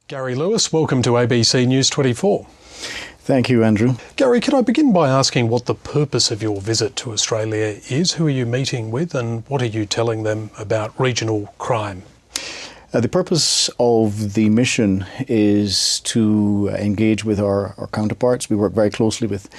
Gary Lewis, welcome to ABC News 24. Thank you, Andrew. Gary, can I begin by asking what the purpose of your visit to Australia is? Who are you meeting with and what are you telling them about regional crime? The purpose of the mission is to engage with our counterparts. We work very closely with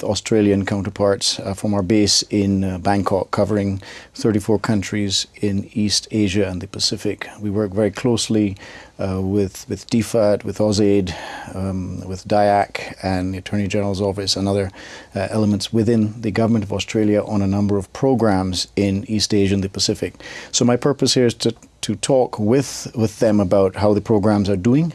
Australian counterparts from our base in Bangkok, covering 34 countries in East Asia and the Pacific. We work very closely with DFAT, with AusAid, with DIAC and the Attorney General's Office and other elements within the Government of Australia on a number of programs in East Asia and the Pacific. So my purpose here is to talk with them about how the programs are doing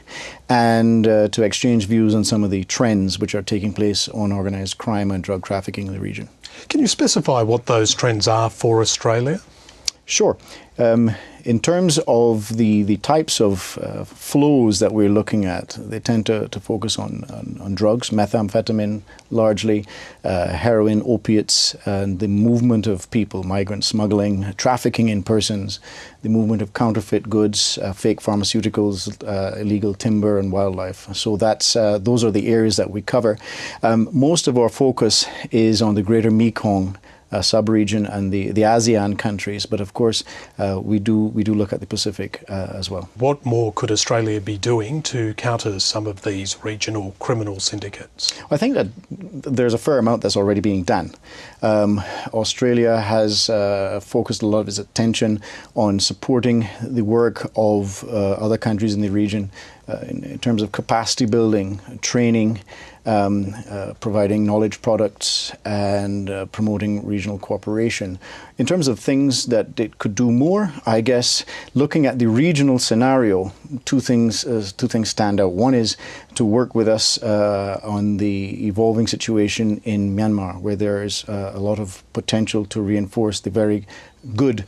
and to exchange views on some of the trends which are taking place on organised crime and drug trafficking in the region. Can you specify what those trends are for Australia? Sure. In terms of the types of flows that we're looking at, they tend to focus on drugs, methamphetamine largely, heroin, opiates, and the movement of people, migrant smuggling, trafficking in persons, the movement of counterfeit goods, fake pharmaceuticals, illegal timber and wildlife. So those are the areas that we cover. Most of our focus is on the Greater Mekong sub-region and the ASEAN countries, but of course we do look at the Pacific as well. What more could Australia be doing to counter some of these regional criminal syndicates? I think that there's a fair amount that's already being done. Australia has focused a lot of its attention on supporting the work of other countries in the region in terms of capacity building, training, providing knowledge products and promoting regional cooperation. In terms of things that it could do more, I guess looking at the regional scenario, two things stand out. One is to work with us on the evolving situation in Myanmar, where there is a lot of potential to reinforce the very good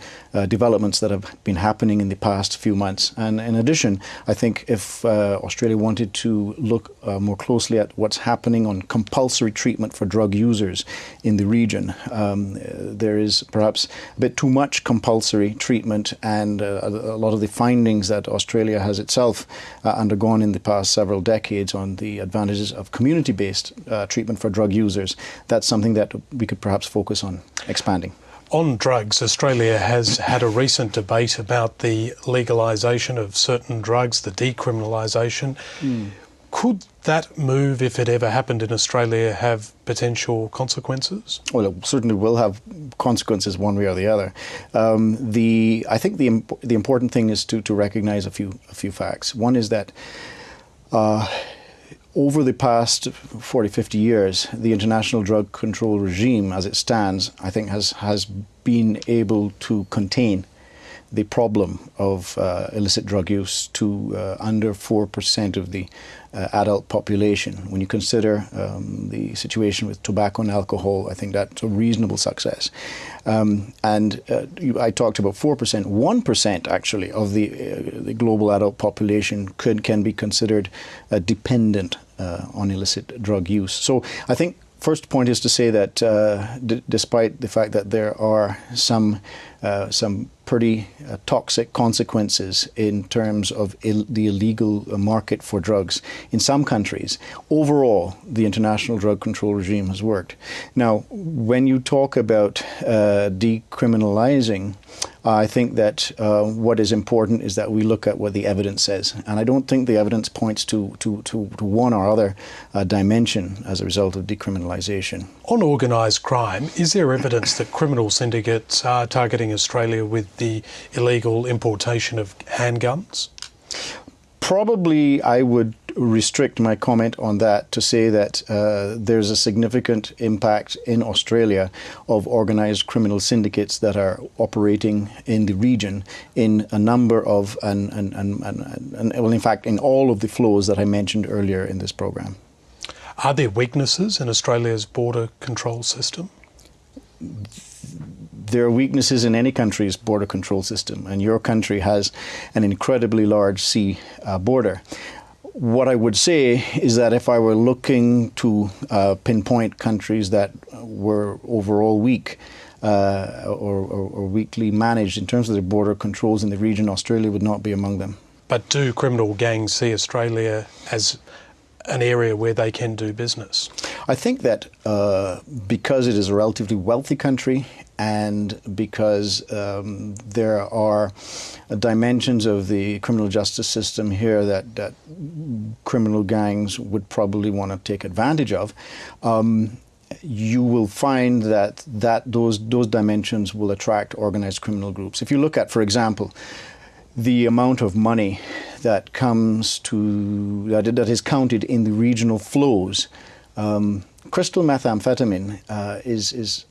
developments that have been happening in the past few months. And in addition, I think if Australia wanted to look more closely at what's happening on compulsory treatment for drug users in the region, there is perhaps a bit too much compulsory treatment, and a lot of the findings that Australia has itself undergone in the past several decades on the advantages of community-based treatment for drug users. That's something that we could perhaps focus on expanding. On drugs, Australia has had a recent debate about the legalisation of certain drugs, the decriminalisation. Could that move, if it ever happened in Australia, have potential consequences? Well, it certainly will have consequences one way or the other. I think the important thing is to recognise a few facts. One is that over the past 40, 50 years, the international drug control regime, as it stands, I think has been able to contain the problem of illicit drug use to under 4% of the adult population. When you consider the situation with tobacco and alcohol, I think that's a reasonable success. I talked about 4%. 1% actually of the global adult population can be considered dependent on illicit drug use. So I think first point is to say that despite the fact that there are some pretty toxic consequences in terms of the illegal market for drugs in some countries, overall the international drug control regime has worked. Now, when you talk about decriminalizing, I think that what is important is that we look at what the evidence says. And I don't think the evidence points to one or other dimension as a result of decriminalisation. On organised crime, is there evidence that criminal syndicates are targeting Australia with the illegal importation of handguns? Probably I would restrict my comment on that to say that there's a significant impact in Australia of organised criminal syndicates that are operating in the region in a number of, well, in fact, in all of the flows that I mentioned earlier in this programme. Are there weaknesses in Australia's border control system? There are weaknesses in any country's border control system, and your country has an incredibly large sea border. What I would say is that if I were looking to pinpoint countries that were overall weak or weakly managed in terms of their border controls in the region, Australia would not be among them. But do criminal gangs see Australia as an area where they can do business? I think that because it is a relatively wealthy country and because there are dimensions of the criminal justice system here that criminal gangs would probably want to take advantage of, you will find that those dimensions will attract organized criminal groups. If you look at, for example, the amount of money that comes to that is counted in the regional flows, crystal methamphetamine is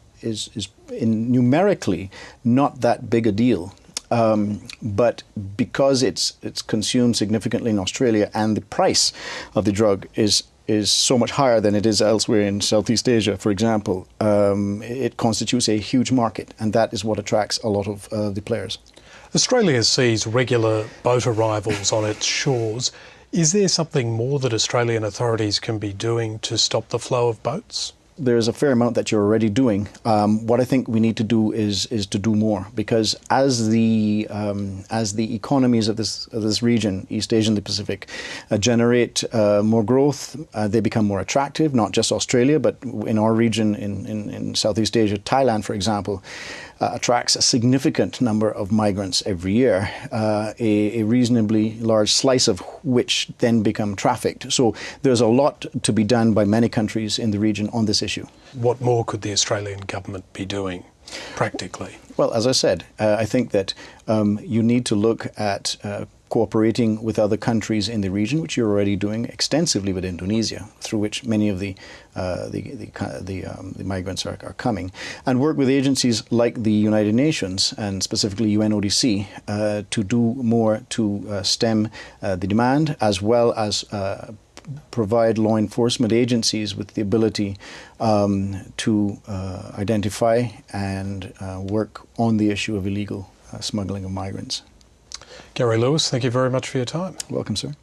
numerically not that big a deal. But because it's consumed significantly in Australia and the price of the drug is so much higher than it is elsewhere in Southeast Asia, for example, it constitutes a huge market, and that is what attracts a lot of the players. Australia sees regular boat arrivals on its shores. Is there something more that Australian authorities can be doing to stop the flow of boats? There's a fair amount that you're already doing. What I think we need to do is to do more, because as the economies of this region, East Asia and the Pacific, generate more growth, they become more attractive. Not just Australia, but in our region in Southeast Asia, Thailand, for example, attracts a significant number of migrants every year, a reasonably large slice of which then become trafficked. So there's a lot to be done by many countries in the region on this issue. What more could the Australian government be doing practically? Well, as I said, I think that you need to look at cooperating with other countries in the region, which you're already doing extensively with Indonesia, through which many of the migrants are coming, and work with agencies like the United Nations and specifically UNODC to do more to stem the demand, as well as provide law enforcement agencies with the ability to identify and work on the issue of illegal smuggling of migrants. Gary Lewis, thank you very much for your time. Welcome, sir.